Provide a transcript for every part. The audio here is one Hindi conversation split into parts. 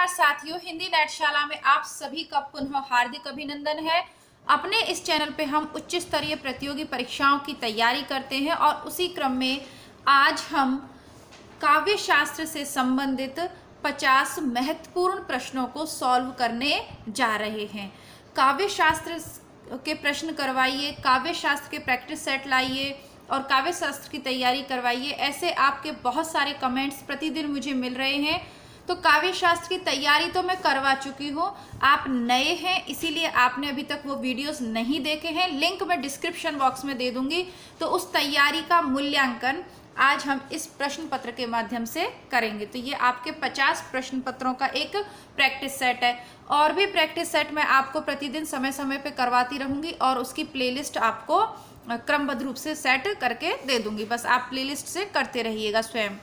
नमस्कार साथियों, हिंदी नेटशाला में आप सभी का पुनः हार्दिक अभिनंदन है। अपने इस चैनल पे हम उच्च स्तरीय प्रतियोगी परीक्षाओं की तैयारी करते हैं और उसी क्रम में आज हम काव्य शास्त्र से संबंधित 50 महत्वपूर्ण प्रश्नों को सॉल्व करने जा रहे हैं। काव्य शास्त्र के प्रश्न करवाइए, काव्य शास्त्र के प्रैक्टिस सेट लाइए और काव्य शास्त्र की तैयारी करवाइए। ऐसे आपके बहुत सारे कमेंट्स प्रतिदिन मुझे मिल रहे हैं। तो काव्य शास्त्र की तैयारी तो मैं करवा चुकी हूँ, आप नए हैं इसीलिए आपने अभी तक वो वीडियोस नहीं देखे हैं। लिंक मैं डिस्क्रिप्शन बॉक्स में दे दूंगी। तो उस तैयारी का मूल्यांकन आज हम इस प्रश्न पत्र के माध्यम से करेंगे। तो ये आपके 50 प्रश्न पत्रों का एक प्रैक्टिस सेट है। और भी प्रैक्टिस सेट मैं आपको प्रतिदिन समय समय पे करवाती रहूंगी और उसकी प्लेलिस्ट आपको क्रमबद्ध रूप से सेट करके दे दूंगी। बस आप प्लेलिस्ट से करते रहिएगा स्वयं।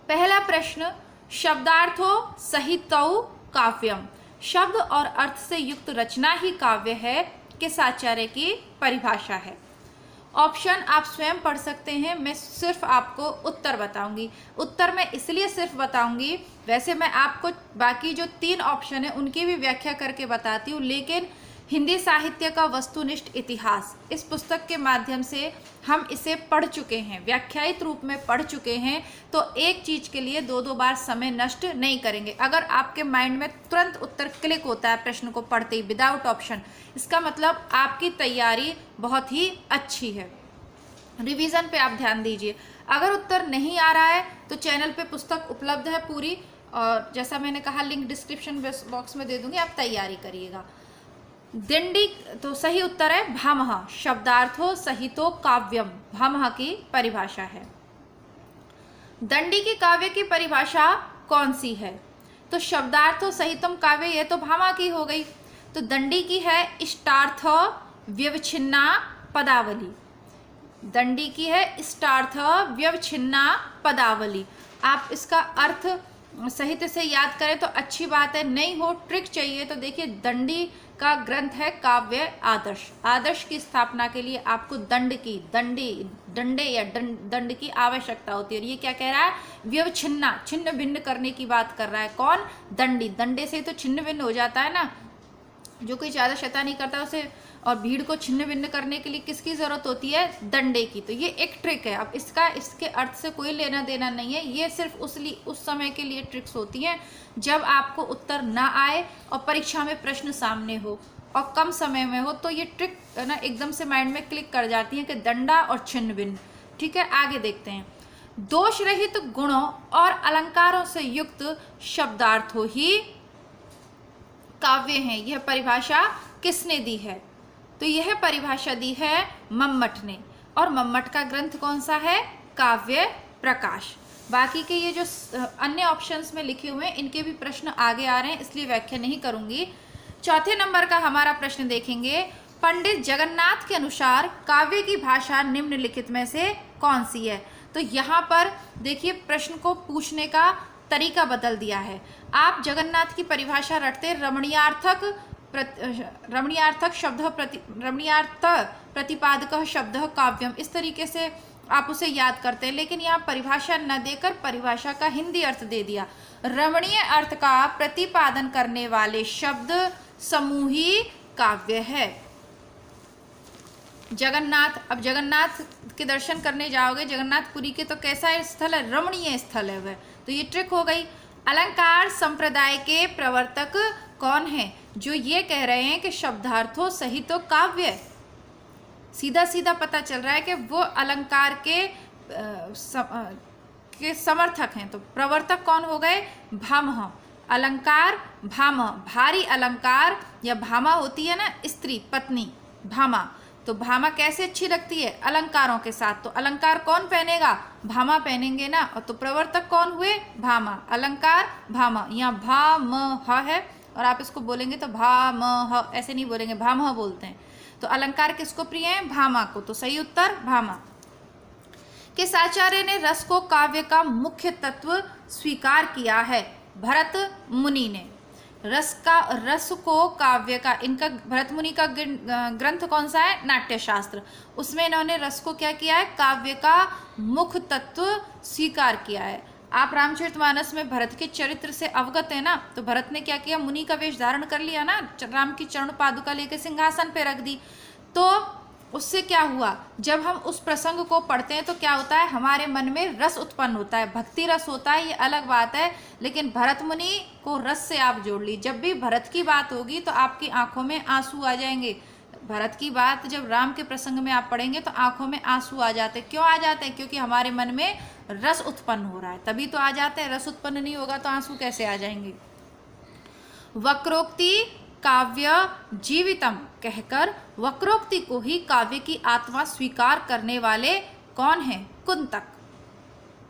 पहला प्रश्न, शब्दार्थो सहितौ काव्यम। शब्द और अर्थ से युक्त रचना ही काव्य है, किस आचार्य की परिभाषा है? ऑप्शन आप स्वयं पढ़ सकते हैं, मैं सिर्फ आपको उत्तर बताऊंगी। उत्तर मैं इसलिए सिर्फ बताऊंगी, वैसे मैं आपको बाकी जो 3 ऑप्शन है उनकी भी व्याख्या करके बताती हूँ, लेकिन हिंदी साहित्य का वस्तुनिष्ठ इतिहास इस पुस्तक के माध्यम से हम इसे पढ़ चुके हैं, व्याख्यायित रूप में पढ़ चुके हैं। तो एक चीज के लिए 2 बार समय नष्ट नहीं करेंगे। अगर आपके माइंड में तुरंत उत्तर क्लिक होता है प्रश्न को पढ़ते ही विदाउट ऑप्शन, इसका मतलब आपकी तैयारी बहुत ही अच्छी है। रिवीजन पे आप ध्यान दीजिए। अगर उत्तर नहीं आ रहा है तो चैनल पे पुस्तक उपलब्ध है पूरी, और जैसा मैंने कहा लिंक डिस्क्रिप्शन बॉक्स में दे दूंगी, आप तैयारी करिएगा। दंडी तो सही उत्तर है भामह। शब्दार्थो सहितो काव्यम भामह की परिभाषा है। दंडी की काव्य की परिभाषा कौन सी है? तो शब्दार्थो सहितम काव्य, ये तो भामा की हो गई। तो दंडी की है इष्टार्थ व्यवच्छिन्ना पदावली। दंडी की है इष्टार्थ व्यवच्छिन्ना पदावली। आप इसका अर्थ साहित्य से याद करें तो अच्छी बात है, नहीं हो ट्रिक चाहिए तो देखिए दंडी का ग्रंथ है काव्य आदर्श। आदर्श की स्थापना के लिए आपको डंडे या दंड की आवश्यकता होती है। और ये क्या कह रहा है? व्यवच्छिन्ना, छिन्न भिन्न करने की बात कर रहा है। कौन? दंडी। दंडे से तो छिन्न भिन्न हो जाता है ना, जो कोई ज्यादा शैतानी करता है उसे, और भीड़ को छिन्न भिन्न करने के लिए किसकी जरूरत होती है? डंडे की। तो ये एक ट्रिक है। अब इसके अर्थ से कोई लेना देना नहीं है, ये सिर्फ उस समय के लिए ट्रिक्स होती हैं जब आपको उत्तर ना आए और परीक्षा में प्रश्न सामने हो और कम समय में हो, तो ये ट्रिक ना एकदम से माइंड में क्लिक कर जाती है कि डंडा और छिन्न भिन्न। ठीक है, आगे देखते हैं। दोष रहित गुणों और अलंकारों से युक्त शब्दार्थों ही काव्य हैं। यह परिभाषा किसने दी है? तो यह परिभाषा दी है मम्मट ने। और मम्मट का ग्रंथ कौन सा है? काव्य प्रकाश। बाकी के ये जो अन्य ऑप्शंस में लिखे हुए हैं इनके भी प्रश्न आगे आ रहे हैं, इसलिए व्याख्या नहीं करूंगी। चौथे नंबर का हमारा प्रश्न देखेंगे। पंडित जगन्नाथ के अनुसार काव्य की भाषा निम्नलिखित में से कौन सी है? तो यहाँ पर देखिए प्रश्न को पूछने का तरीका बदल दिया है। आप जगन्नाथ की परिभाषा रटते रमणीयार्थक रमणीयार्थ प्रतिपादक शब्द काव्यम, इस तरीके से आप उसे याद करते हैं, लेकिन यहाँ परिभाषा न देकर परिभाषा का हिंदी अर्थ दे दिया। रमणीय अर्थ का प्रतिपादन करने वाले शब्द समूह ही काव्य है। जगन्नाथ, अब जगन्नाथ के दर्शन करने जाओगे, जगन्नाथपुरी के, तो कैसा स्थल है? रमणीय स्थल है वह। तो ये ट्रिक हो गई। अलंकार संप्रदाय के प्रवर्तक कौन है जो ये कह रहे हैं कि शब्दार्थों सहित तो काव्य? सीधा सीधा पता चल रहा है कि वो अलंकार के समर्थक हैं। तो प्रवर्तक कौन हो गए? भामह। अलंकार भामह, भारी अलंकार या भामा होती है ना स्त्री पत्नी, भामा। तो भामा कैसे अच्छी लगती है? अलंकारों के साथ। तो अलंकार कौन पहनेगा? भामा पहनेंगे ना। और तो प्रवर्तक कौन हुए? भामा। अलंकार भामा, यहाँ भामह है और आप इसको बोलेंगे तो भामह, ऐसे नहीं बोलेंगे, भामह बोलते हैं। तो अलंकार किसको प्रिय है? भामा को। तो सही उत्तर भामा। किस आचार्य ने रस को काव्य का मुख्य तत्व स्वीकार किया है? भरत मुनि ने। रस को काव्य का, इनका भरत मुनि का ग्रंथ कौन सा है? नाट्यशास्त्र। उसमें इन्होंने रस को क्या किया है? काव्य का मुख्य तत्व स्वीकार किया है। आप रामचरितमानस में भरत के चरित्र से अवगत है ना, तो भरत ने क्या किया, मुनि का वेश धारण कर लिया ना, राम की चरण पादुका लेकर सिंहासन पे रख दी। तो उससे क्या हुआ, जब हम उस प्रसंग को पढ़ते हैं तो क्या होता है, हमारे मन में रस उत्पन्न होता है, भक्ति रस होता है, ये अलग बात है। लेकिन भरत मुनि को रस से आप जोड़ ली, जब भी भरत की बात होगी तो आपकी आंखों में आंसू आ जाएंगे। भरत की बात जब राम के प्रसंग में आप पढ़ेंगे तो आंखों में आंसू आ जाते। क्यों आ जाते हैं, क्योंकि हमारे मन में रस उत्पन्न हो रहा है, तभी तो आ जाते हैं। रस उत्पन्न नहीं होगा तो आंसू कैसे आ जाएंगे। वक्रोक्ति काव्य जीवितम कहकर वक्रोक्ति को ही काव्य की आत्मा स्वीकार करने वाले कौन हैं, कुंतक।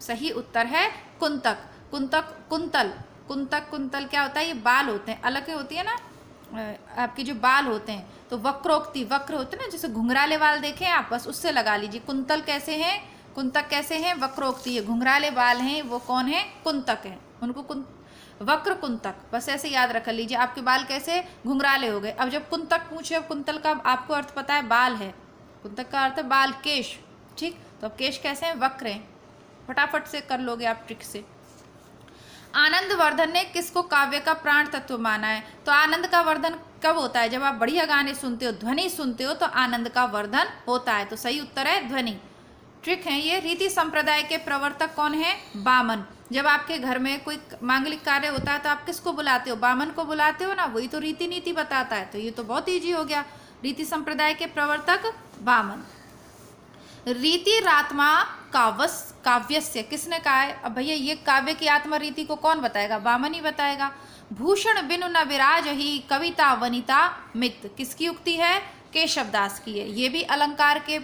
सही उत्तर है कुंतक। कुंतक कुंतल, कुंतक कुंतल क्या होता है, ये बाल होते हैं, अलग होती है ना आपके जो बाल होते हैं। तो वक्रोक्ति, वक्र होते हैं ना, जैसे घुंघराले बाल देखें आप, बस उससे लगा लीजिए। कुंतल कैसे हैं, कुंतक कैसे हैं, वक्रोक्ति, ये घुंघराले बाल हैं, वो कौन है, कुंतक है। उनको वक्र कुंतक, बस ऐसे याद रख लीजिए। आपके बाल कैसे घुंघराले हो गए। अब जब कुंतक पूछे, अब कुंतल का आपको अर्थ पता है, बाल है, कुंतक का अर्थ है बाल, केश, ठीक। तो अब केश कैसे हैं, वक्र हैं, फटाफट से कर लोगे आप ट्रिक से। आनंद वर्धन ने किसको काव्य का प्राण तत्व माना है, तो आनंद का वर्धन कब होता है, जब आप बढ़िया गाने सुनते हो, ध्वनि सुनते हो, तो आनंद का वर्धन होता है। तो सही उत्तर है ध्वनि। ट्रिक है ये। रीति संप्रदाय के प्रवर्तक कौन है, बामन। जब आपके घर में कोई मांगलिक कार्य होता है तो आप किसको बुलाते हो, बामन को बुलाते हो ना, वही तो रीति नीति बताता है। तो ये तो बहुत ईजी हो गया। रीति संप्रदाय के प्रवर्तक बामन। रीतिरात्मा काव्यस्य, किसने कहा है, अब भैया ये काव्य की आत्मा रीति को कौन बताएगा, बामन ही बताएगा। भूषण बिनु न विराज ही कविता वनिता मित, किसकी उक्ति है, केशवदास की है। ये भी अलंकार के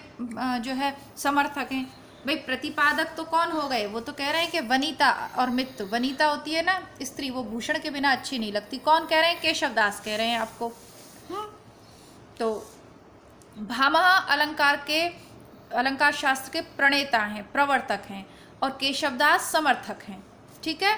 जो है समर्थक हैं। भाई प्रतिपादक तो कौन हो गए, वो तो कह रहे हैं कि वनिता और मित, वनिता होती है ना स्त्री, वो भूषण के बिना अच्छी नहीं लगती। कौन कह रहे हैं, केशवदास कह रहे हैं आपको। तो भामह अलंकार शास्त्र के प्रणेता हैं, प्रवर्तक हैं, और केशवदास समर्थक हैं, ठीक है।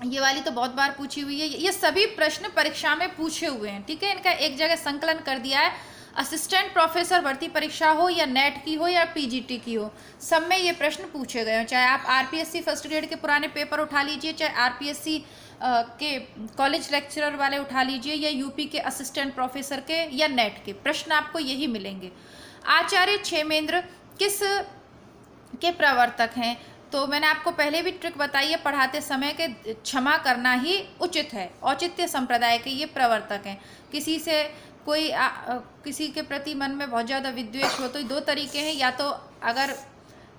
ये वाली तो बहुत बार पूछी हुई है, ये सभी प्रश्न परीक्षा में पूछे हुए हैं, ठीक है। इनका एक जगह संकलन कर दिया है। असिस्टेंट प्रोफेसर भर्ती परीक्षा हो या नेट की हो या पीजीटी की हो, सब में ये प्रश्न पूछे गए हैं। चाहे आप आरपीएससी फर्स्ट ग्रेड के पुराने पेपर उठा लीजिए, चाहे आरपीएससी के कॉलेज लेक्चरर वाले उठा लीजिए, या यूपी के असिस्टेंट प्रोफेसर के या नेट के, प्रश्न आपको यही मिलेंगे। आचार्य क्षेमेंद्र किस के प्रवर्तक हैं, तो मैंने आपको पहले भी ट्रिक बताई है पढ़ाते समय के क्षमा करना ही उचित है। औचित्य संप्रदाय के ये प्रवर्तक हैं। किसी से कोई किसी के प्रति मन में बहुत ज़्यादा विद्वेष हो तो दो तरीके हैं, या तो अगर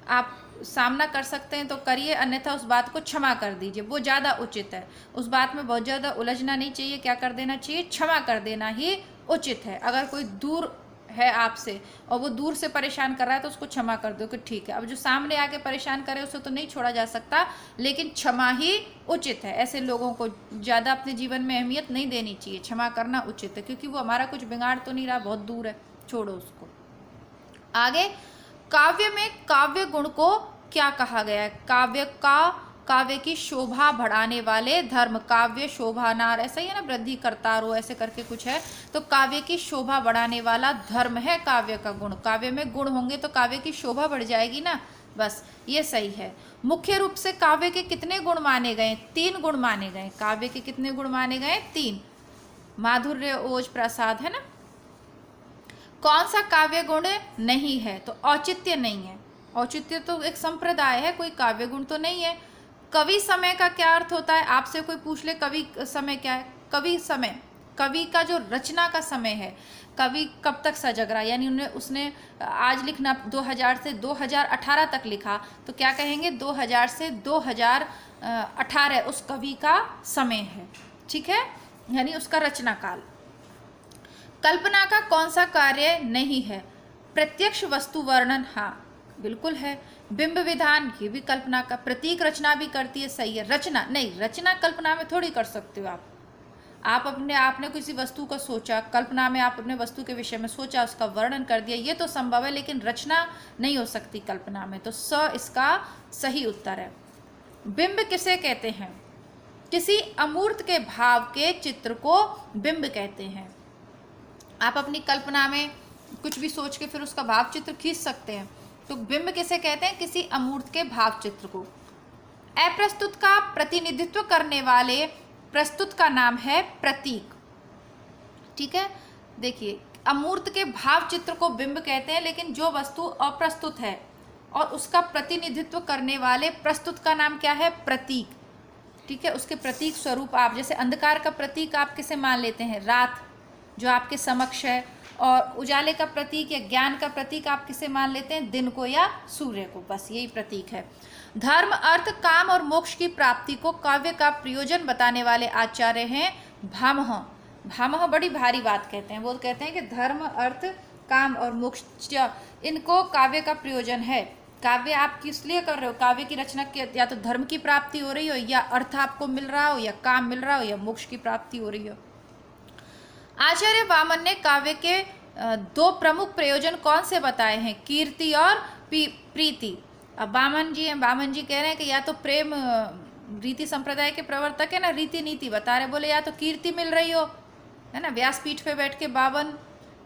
आप सामना कर सकते हैं तो करिए, अन्यथा उस बात को क्षमा कर दीजिए, वो ज़्यादा उचित है। उस बात में बहुत ज़्यादा उलझना नहीं चाहिए, क्या कर देना चाहिए, क्षमा कर देना ही उचित है। अगर कोई दूर है आपसे और वो दूर से परेशान कर रहा है तो उसको क्षमा कर दो कि ठीक है। अब जो सामने आके परेशान करे उसे तो नहीं छोड़ा जा सकता, लेकिन क्षमा ही उचित है। ऐसे लोगों को ज़्यादा अपने जीवन में अहमियत नहीं देनी चाहिए, क्षमा करना उचित है, क्योंकि वो हमारा कुछ बिगाड़ तो नहीं रहा, बहुत दूर है, छोड़ो उसको। आगे, काव्य में काव्य गुण को क्या कहा गया है, काव्य की शोभा बढ़ाने वाले धर्म, काव्य शोभानार, ऐसा ही है ना, वृद्धि करतारो ऐसे करके कुछ है। तो काव्य की शोभा बढ़ाने वाला धर्म है काव्य का गुण। काव्य में गुण होंगे तो काव्य की शोभा बढ़ जाएगी ना, बस ये सही है। मुख्य रूप से काव्य के कितने गुण माने गए, 3 गुण माने गए। काव्य के कितने गुण माने गए, 3। माधुर्य, ओज, प्रसाद, है ना। कौन सा काव्य गुण नहीं है, तो औचित्य नहीं है। औचित्य तो एक संप्रदाय है, कोई काव्य गुण तो नहीं है। कवि समय का क्या अर्थ होता है, आपसे कोई पूछ ले कवि समय क्या है, कवि समय, कवि का जो रचना का समय है, कवि कब तक सजग रहा, यानी उसने आज लिखना 2000 से 2018 तक लिखा, तो क्या कहेंगे 2000 से 2018 उस कवि का समय है, ठीक है, यानी उसका रचना काल। कल्पना का कौन सा कार्य नहीं है, प्रत्यक्ष वस्तु वर्णन, हाँ बिल्कुल है। बिंब विधान, ये भी कल्पना का, प्रतीक रचना भी करती है, सही है। रचना नहीं, रचना कल्पना में थोड़ी कर सकते हो आप आपने किसी वस्तु को सोचा, कल्पना में आप अपने वस्तु के विषय में सोचा, उसका वर्णन कर दिया, ये तो संभव है, लेकिन रचना नहीं हो सकती कल्पना में। तो स इसका सही उत्तर है। बिंब किसे कहते हैं, किसी अमूर्त के भाव के चित्र को बिंब कहते हैं। आप अपनी कल्पना में कुछ भी सोच के फिर उसका भाव चित्र खींच सकते हैं, तो बिंब किसे कहते हैं, किसी अमूर्त के भाव चित्र को। अप्रस्तुत का प्रतिनिधित्व करने वाले प्रस्तुत का नाम है प्रतीक। ठीक है, देखिए अमूर्त के भाव चित्र को बिंब कहते हैं, लेकिन जो वस्तु अप्रस्तुत है और उसका प्रतिनिधित्व करने वाले प्रस्तुत का नाम क्या है? प्रतीक। ठीक है, उसके प्रतीक स्वरूप आप, जैसे अंधकार का प्रतीक आप किसे मान लेते हैं? रात जो आपके समक्ष है। और उजाले का प्रतीक या ज्ञान का प्रतीक आप किसे मान लेते हैं? दिन को या सूर्य को। बस यही प्रतीक है। धर्म, अर्थ, काम और मोक्ष की प्राप्ति को काव्य का प्रयोजन बताने वाले आचार्य हैं भामह। भामह बड़ी भारी बात कहते हैं। वो कहते हैं कि धर्म, अर्थ, काम और मोक्ष इनको काव्य का प्रयोजन है। काव्य आप किस लिए कर रहे हो? काव्य की रचना के या तो धर्म की प्राप्ति हो रही हो, या अर्थ आपको मिल रहा हो, या काम मिल रहा हो, या मोक्ष की प्राप्ति हो रही हो। आचार्य वामन ने काव्य के दो प्रमुख प्रयोजन कौन से बताए हैं? कीर्ति और प्रीति। अब वामन जी कह रहे हैं कि या तो प्रेम, रीति संप्रदाय के प्रवर्तक है ना, रीति नीति बता रहे, बोले या तो कीर्ति मिल रही हो, है ना, व्यासपीठ पे बैठ के बावन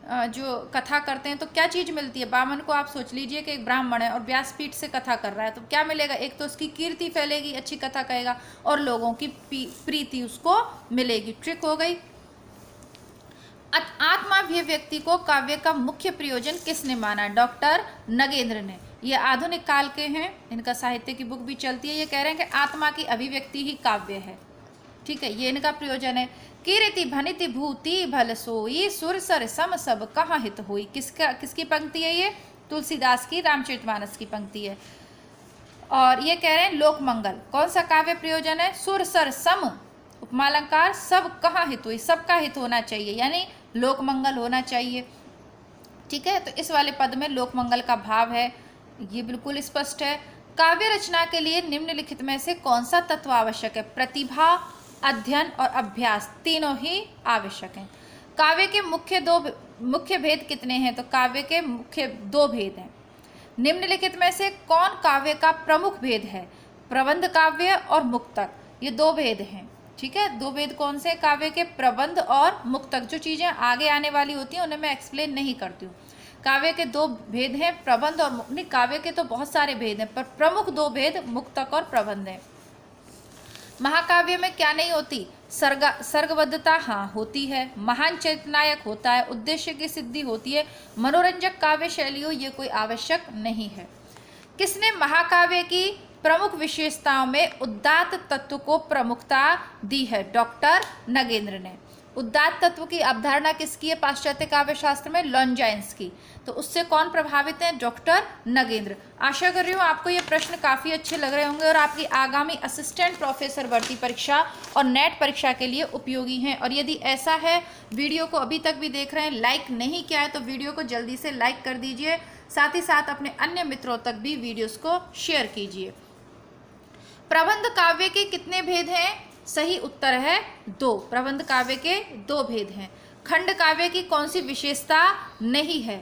जो कथा करते हैं तो क्या चीज़ मिलती है? बामन को आप सोच लीजिए कि एक ब्राह्मण है और व्यासपीठ से कथा कर रहा है, तो क्या मिलेगा? एक तो उसकी कीर्ति फैलेगी, अच्छी कथा कहेगा, और लोगों की प्रीति उसको मिलेगी। ट्रिक हो गई। आत्माभिव्यक्ति को काव्य का मुख्य प्रयोजन किसने माना? डॉक्टर नगेंद्र ने। ये आधुनिक काल के हैं, इनका साहित्य की बुक भी चलती है। ये कह रहे हैं कि आत्मा की अभिव्यक्ति ही काव्य है। ठीक है, ये इनका प्रयोजन है। कीर्ति भनिति भूति भल सोई, सुर सर सम सब कहाँ हित होई। किसकी पंक्ति है ये? तुलसीदास की रामचरितमानस की पंक्ति है। और ये कह रहे हैं लोक मंगल। कौन सा काव्य प्रयोजन है? सुर सर सम उपमालंकार सब कहाँ हित हुई, सबका हित होना चाहिए, यानी लोक मंगल होना चाहिए। ठीक है, तो इस वाले पद में लोक मंगल का भाव है, ये बिल्कुल स्पष्ट है। काव्य रचना के लिए निम्नलिखित में से कौन सा तत्व आवश्यक है? प्रतिभा, अध्ययन और अभ्यास, तीनों ही आवश्यक हैं। काव्य के मुख्य भेद कितने हैं? तो काव्य के मुख्य दो भेद हैं। निम्नलिखित में से कौन काव्य का प्रमुख भेद है? प्रबंध काव्य और मुक्तक, ये दो भेद हैं। ठीक है, दो भेद कौन से? काव्य के प्रबंध और मुक्तक। जो चीज़ें आगे आने वाली होती हैं उन्हें मैं एक्सप्लेन नहीं करती हूँ। काव्य के दो भेद हैं, प्रबंध और नहीं, काव्य के तो बहुत सारे भेद हैं, पर प्रमुख दो भेद मुक्तक और प्रबंध हैं। महाकाव्य में क्या नहीं होती? सर्गबद्धता हाँ होती है, महान चरितनायक होता है, उद्देश्य की सिद्धि होती है, मनोरंजक काव्य शैली हो, ये कोई आवश्यक नहीं है। किसने महाकाव्य की प्रमुख विशेषताओं में उदात्त तत्व को प्रमुखता दी है? डॉक्टर नगेंद्र ने। उदात्त तत्व की अवधारणा किसकी है पाश्चात्य काव्य शास्त्र में? लॉन्जाइन्स की। तो उससे कौन प्रभावित है? डॉक्टर नगेंद्र। आशा कर रही हूँ आपको ये प्रश्न काफ़ी अच्छे लग रहे होंगे और आपकी आगामी असिस्टेंट प्रोफेसर भर्ती परीक्षा और नेट परीक्षा के लिए उपयोगी हैं। और यदि ऐसा है, वीडियो को अभी तक भी देख रहे हैं, लाइक नहीं किया है तो वीडियो को जल्दी से लाइक कर दीजिए, साथ ही साथ अपने अन्य मित्रों तक भी वीडियोज़ को शेयर कीजिए। प्रबंध काव्य के कितने भेद हैं? सही उत्तर है 2। प्रबंध काव्य के 2 भेद हैं। खंड काव्य की कौन सी विशेषता नहीं है?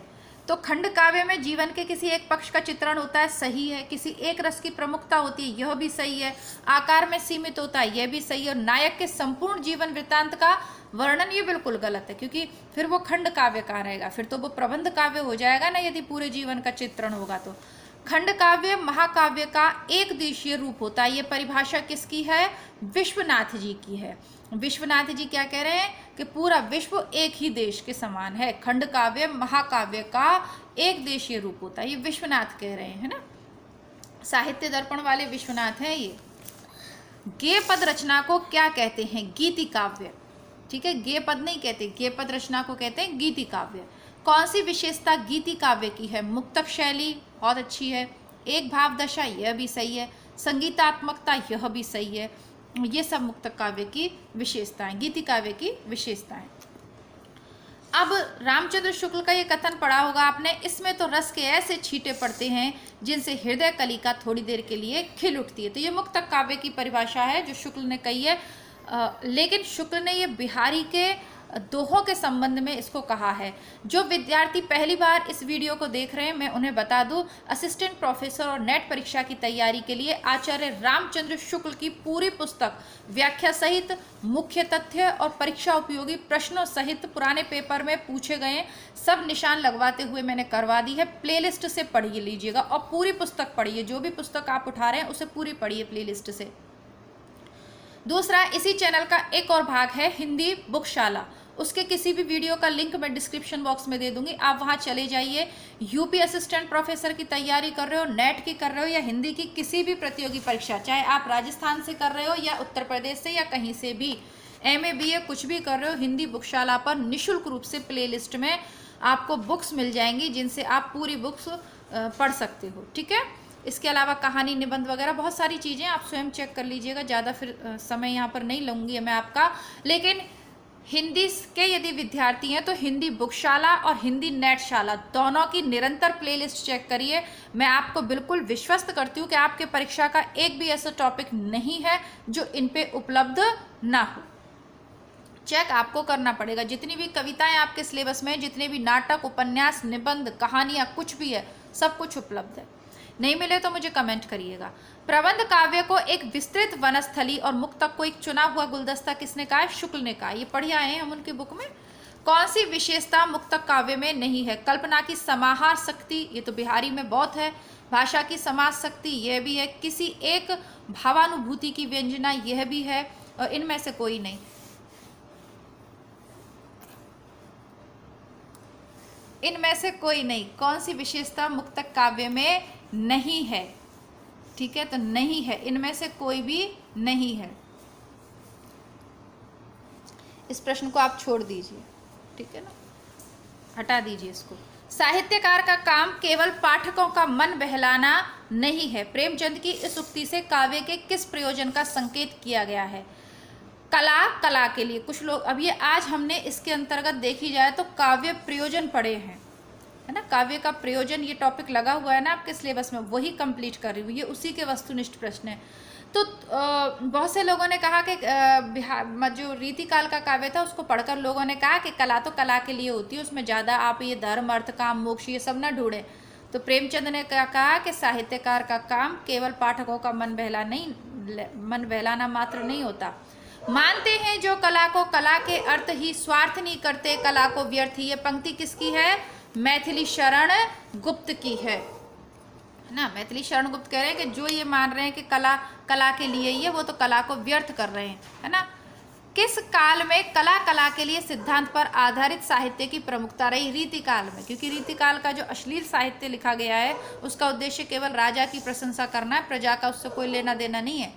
तो खंड काव्य में जीवन के किसी एक पक्ष का चित्रण होता है, सही है। किसी एक रस की प्रमुखता होती है, यह भी सही है। आकार में सीमित होता है, यह भी सही है। और नायक के संपूर्ण जीवन वृत्तांत का वर्णन, ये बिल्कुल गलत है, क्योंकि फिर वो खंड काव्य कहाँ रहेगा, फिर तो वो प्रबंध काव्य हो जाएगा ना, यदि पूरे जीवन का चित्रण होगा तो। खंड काव्य महाकाव्य का एक देशीय रूप होता है। ये परिभाषा किसकी है? विश्वनाथ जी की है। विश्वनाथ जी क्या कह रहे हैं कि पूरा विश्व एक ही देश के समान है। खंड काव्य महाकाव्य का एक देशीय रूप होता है, ये विश्वनाथ कह रहे हैं ना, साहित्य दर्पण वाले विश्वनाथ हैं ये। गेय पद रचना को क्या कहते हैं? गीति काव्य। ठीक है, गेय पद नहीं कहते, गेय पद रचना को कहते हैं गीति काव्य। कौन सी विशेषता गीति काव्य की है? मुक्तक शैली बहुत अच्छी है। एक भाव दशा, यह भी सही है। संगीतात्मकता, यह भी सही है। ये सब मुक्तक काव्य की विशेषताएं, गीति काव्य की विशेषताएं। अब रामचंद्र शुक्ल का ये कथन पढ़ा होगा आपने, इसमें तो रस के ऐसे छींटे पड़ते हैं जिनसे हृदय कलिका थोड़ी देर के लिए खिल उठती है। तो ये मुक्तक काव्य की परिभाषा है जो शुक्ल ने कही है। लेकिन शुक्ल ने ये बिहारी के दोहों के संबंध में इसको कहा है। जो विद्यार्थी पहली बार इस वीडियो को देख रहे हैं, मैं उन्हें बता दूं, असिस्टेंट प्रोफेसर और नेट परीक्षा की तैयारी के लिए आचार्य रामचंद्र शुक्ल की पूरी पुस्तक व्याख्या सहित, मुख्य तथ्य और परीक्षा उपयोगी प्रश्नों सहित पुराने पेपर में पूछे गए सब निशान लगवाते हुए मैंने करवा दी है। प्लेलिस्ट से पढ़िए लीजिएगा और पूरी पुस्तक पढ़िए, जो भी पुस्तक आप उठा रहे हैं उसे पूरी पढ़िए प्लेलिस्ट से। दूसरा, इसी चैनल का एक और भाग है हिंदी बुकशाला, उसके किसी भी वीडियो का लिंक मैं डिस्क्रिप्शन बॉक्स में दे दूंगी, आप वहां चले जाइए। यूपी असिस्टेंट प्रोफेसर की तैयारी कर रहे हो, नेट की कर रहे हो या हिंदी की किसी भी प्रतियोगी परीक्षा, चाहे आप राजस्थान से कर रहे हो या उत्तर प्रदेश से या कहीं से भी, MA BA कुछ भी कर रहे हो, हिंदी बुकशाला पर निःशुल्क रूप से प्लेलिस्ट में आपको बुक्स मिल जाएंगी जिनसे आप पूरी बुक्स पढ़ सकते हो। ठीक है, इसके अलावा कहानी, निबंध वगैरह बहुत सारी चीज़ें आप स्वयं चेक कर लीजिएगा, ज़्यादा फिर समय यहाँ पर नहीं लूँगी मैं आपका। लेकिन हिंदी के यदि विद्यार्थी हैं तो हिंदी बुकशाला और हिंदी नेटशाला दोनों की निरंतर प्लेलिस्ट चेक करिए। मैं आपको बिल्कुल विश्वस्त करती हूँ कि आपके परीक्षा का एक भी ऐसा टॉपिक नहीं है जो इन पे उपलब्ध ना हो। चेक आपको करना पड़ेगा। जितनी भी कविताएं आपके सिलेबस में, जितने भी नाटक, उपन्यास, निबंध, कहानियाँ कुछ भी है, सब कुछ उपलब्ध है। नहीं मिले तो मुझे कमेंट करिएगा। प्रबंध काव्य को एक विस्तृत वनस्थली और मुक्तक को एक चुना हुआ गुलदस्ता किसने कहा है? शुक्ल ने कहा। ये पढ़े आए हैं हम उनकी बुक में। कौन सी विशेषता मुक्तक काव्य में नहीं है? कल्पना की समाहार शक्ति, ये तो बिहारी में बहुत है। भाषा की समाज शक्ति, यह भी है। किसी एक भावानुभूति की व्यंजना, यह भी है। और इनमें से कोई नहीं। इनमें से कोई नहीं। कौन सी विशेषता मुक्तक काव्य में नहीं है? ठीक है, तो नहीं है, इनमें से कोई भी नहीं है। इस प्रश्न को आप छोड़ दीजिए, ठीक है ना, हटा दीजिए इसको। साहित्यकार का काम केवल पाठकों का मन बहलाना नहीं है। प्रेमचंद की इस उक्ति से काव्य के किस प्रयोजन का संकेत किया गया है? कला के लिए। कुछ लोग, अब ये आज हमने इसके अंतर्गत देखी जाए तो काव्य प्रयोजन पढ़े हैं, है ना। काव्य का प्रयोजन ये टॉपिक लगा हुआ है ना आपके सिलेबस में, वही कंप्लीट कर रही हूँ। ये उसी के वस्तुनिष्ठ प्रश्न है। तो बहुत से लोगों ने कहा कि जो रीतिकाल का काव्य था उसको पढ़कर लोगों ने कहा कि कला तो कला के लिए होती है, उसमें ज़्यादा आप ये धर्म, अर्थ, काम, मोक्ष ये सब ना ढूंढें। तो प्रेमचंद ने कहा कि साहित्यकार का काम केवल पाठकों का मन बहलाना मात्र नहीं होता। मानते हैं जो कला को कला के अर्थ ही स्वार्थ नहीं करते, कला को व्यर्थ ही। ये पंक्ति किसकी है? मैथिली शरण गुप्त की है ना। मैथिली शरण गुप्त कह रहे हैं कि जो ये मान रहे हैं कि कला के लिए ही है, वो तो कला को व्यर्थ कर रहे हैं, है ना। किस काल में कला के लिए सिद्धांत पर आधारित साहित्य की प्रमुखता रही? रीतिकाल में, क्योंकि रीतिकाल का जो अश्लील साहित्य लिखा गया है उसका उद्देश्य केवल राजा की प्रशंसा करना है, प्रजा का उससे कोई लेना देना नहीं है,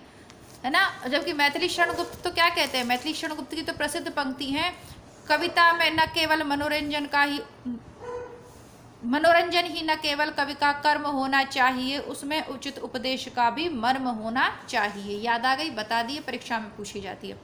है ना। जबकि मैथिली शरण गुप्त तो क्या कहते हैं? मैथिली शरण गुप्त की तो प्रसिद्ध पंक्ति है, कविता में न केवल मनोरंजन ही न केवल कवि का कर्म होना चाहिए, उसमें उचित उपदेश का भी मर्म होना चाहिए। याद आ गई? बता दिए, परीक्षा में पूछी जाती है।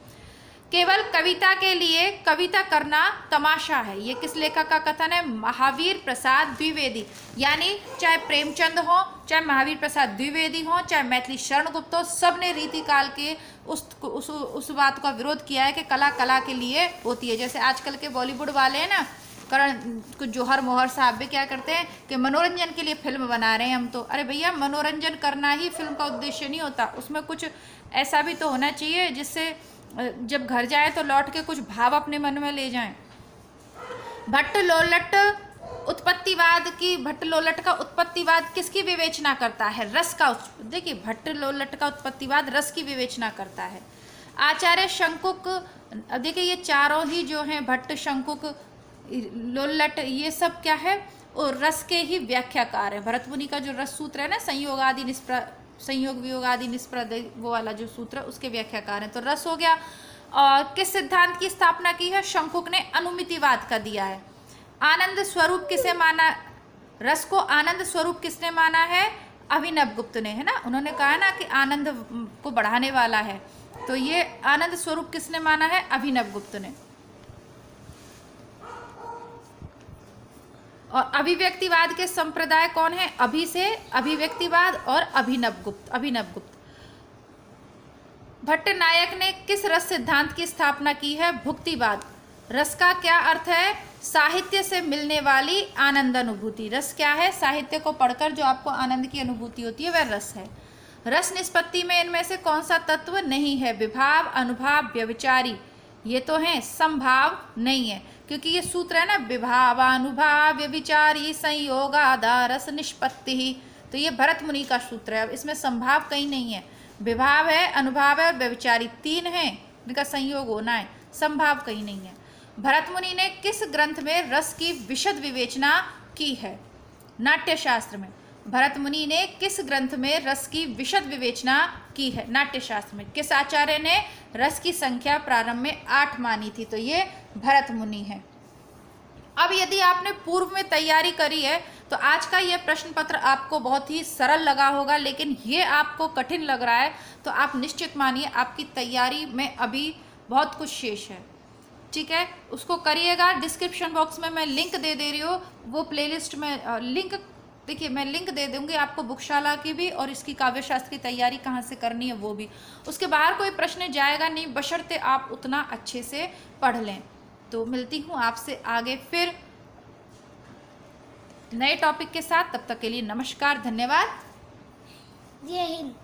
केवल कविता के लिए कविता करना तमाशा है, ये किस लेखक का कथन है? महावीर प्रसाद द्विवेदी। यानी चाहे प्रेमचंद हो, चाहे महावीर प्रसाद द्विवेदी हो, चाहे मैथिली शरण गुप्त हो, सब ने रीतिकाल के उस बात का विरोध किया है कि कला के लिए होती है। जैसे आजकल के बॉलीवुड वाले हैं ना, करण जौहर मोहर साहब भी क्या करते हैं कि मनोरंजन के लिए फिल्म बना रहे हैं हम तो। अरे भैया, मनोरंजन करना ही फिल्म का उद्देश्य नहीं होता, उसमें कुछ ऐसा भी तो होना चाहिए जिससे जब घर जाए तो लौट के कुछ भाव अपने मन में ले जाएं। भट्ट लोलट का उत्पत्तिवाद किसकी विवेचना करता है? रस का। देखिए, भट्ट लोलट का उत्पत्तिवाद रस की विवेचना करता है। आचार्य शंकुक, अब देखिए ये चारों ही जो हैं, भट्ट, शंकुक, लोलट, ये सब क्या है? और रस के ही व्याख्याकार है। भरत मुनि का जो रस सूत्र है ना, संयोग वियोग आदि निष्प्रद, वो वाला जो सूत्र है उसके व्याख्याकार हैं। तो रस हो गया। और किस सिद्धांत की स्थापना की है? शंकुक ने अनुमितिवाद का दिया है। आनंद स्वरूप किसे माना? रस को आनंद स्वरूप किसने माना है? अभिनव गुप्त ने, है ना। उन्होंने कहा ना कि आनंद को बढ़ाने वाला है, तो ये आनंद स्वरूप किसने माना है? अभिनव गुप्त ने। और अभिव्यक्तिवाद के संप्रदाय कौन है? अभि से अभिव्यक्तिवाद और अभिनव गुप्त। भट्ट नायक ने किस रस सिद्धांत की स्थापना की है? भुक्तिवाद। रस का क्या अर्थ है? साहित्य से मिलने वाली आनंद अनुभूति। रस क्या है? साहित्य को पढ़कर जो आपको आनंद की अनुभूति होती है वह रस है। रस निष्पत्ति में इनमें से कौन सा तत्व नहीं है? विभाव, अनुभाव, व्यभिचारी। ये तो है, संभाव नहीं है, क्योंकि ये सूत्र है ना, विभावानुभाव व्यभिचारी संयोगादा रस निष्पत्ति। तो ये भरत मुनि का सूत्र है। अब इसमें संभाव कहीं नहीं है। विभाव है, अनुभाव है और व्यभिचारी, तीन है, इनका संयोग होना है, संभाव कहीं नहीं है। भरत मुनि ने किस ग्रंथ में रस की विशद विवेचना की है? नाट्यशास्त्र में। भरत मुनि ने किस ग्रंथ में रस की विशद विवेचना की है? नाट्यशास्त्र में। किस आचार्य ने रस की संख्या प्रारंभ में 8 मानी थी? तो ये भरत मुनि है। अब यदि आपने पूर्व में तैयारी करी है तो आज का ये प्रश्न पत्र आपको बहुत ही सरल लगा होगा, लेकिन ये आपको कठिन लग रहा है तो आप निश्चित मानिए आपकी तैयारी में अभी बहुत कुछ शेष है। ठीक है, उसको करिएगा। डिस्क्रिप्शन बॉक्स में मैं लिंक दे रही हूँ, वो प्लेलिस्ट में लिंक देखिए, मैं लिंक दे दूंगी आपको बुकशाला की भी, और इसकी काव्यशास्त्र की तैयारी कहाँ से करनी है वो भी। उसके बाहर कोई प्रश्न जाएगा नहीं, बशर्ते आप उतना अच्छे से पढ़ लें। तो मिलती हूँ आपसे आगे फिर नए टॉपिक के साथ। तब तक के लिए नमस्कार, धन्यवाद, जय हिंद।